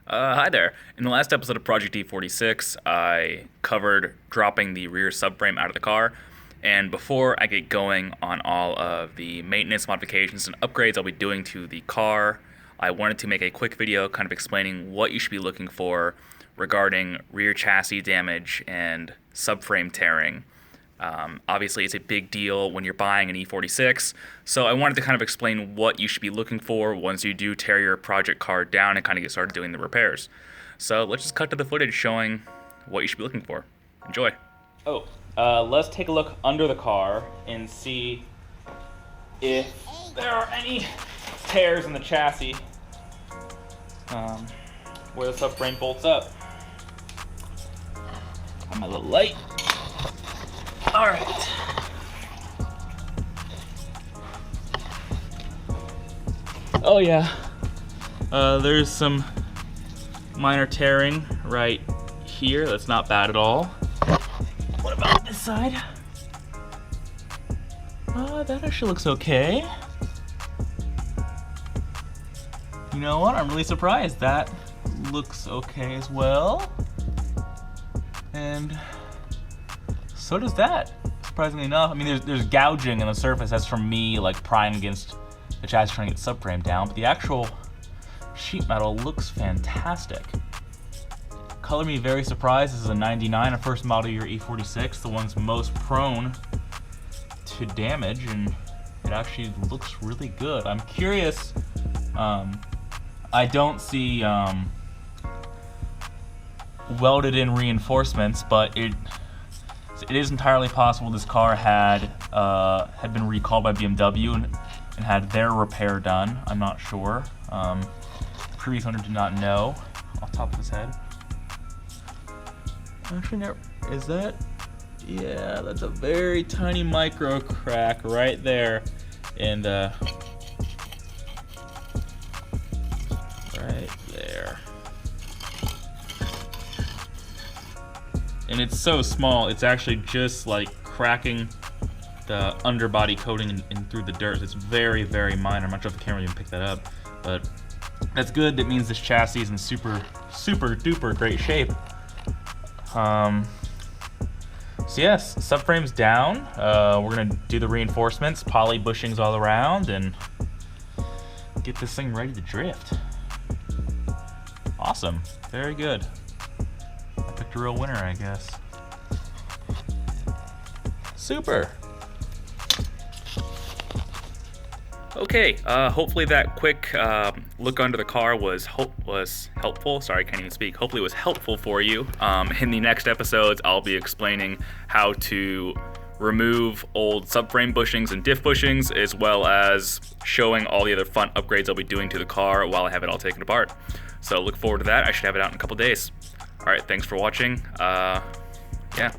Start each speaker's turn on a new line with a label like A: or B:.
A: Hi there. In the last episode of Project E46, I covered dropping the rear subframe out of the car. And before I get going on all of the maintenance modifications and upgrades I'll be doing to the car, I wanted to make a quick video kind of explaining what you should be looking for regarding rear chassis damage and subframe tearing. Obviously, it's a big deal when you're buying an E46, so I wanted to kind of explain what you should be looking for once you do tear your project car down and kind of get started doing the repairs. So let's just cut to the footage showing what you should be looking for. Enjoy. Let's take a look under the car and see if there are any tears in the chassis where the subframe bolts up. Got my little light. All right. Oh yeah. There's some minor tearing right here. That's not bad at all. What about this side? That actually looks okay. You know what? I'm really surprised. That looks okay as well. And so does that, surprisingly enough. I mean, there's gouging on the surface. That's from me like prying against the chassis trying to get subframe down, but the actual sheet metal looks fantastic. Color me very surprised. This is a 99, a first model year E46, the one's most prone to damage, and it actually looks really good. I'm curious, I don't see welded in reinforcements, but it is entirely possible this car had been recalled by BMW and had their repair done. I'm not sure. Previous owner did not know off the top of his head. Actually, no, is that? Yeah, that's a very tiny micro crack right there, and right there. And it's so small, it's actually just like cracking the underbody coating and through the dirt. It's very, very minor. I'm not sure if the camera even picked that up, but that's good. That means this chassis is in super, super duper great shape. So yes, subframe's down. We're gonna do the reinforcements, poly bushings all around, and get this thing ready to drift. Awesome, very good. I picked a real winner, I guess. Super. Okay, hopefully that quick look under the car was helpful. Sorry, I can't even speak. Hopefully it was helpful for you. In the next episodes, I'll be explaining how to remove old subframe bushings and diff bushings, as well as showing all the other fun upgrades I'll be doing to the car while I have it all taken apart. So look forward to that. I should have it out in a couple days. All right, thanks for watching. Yeah.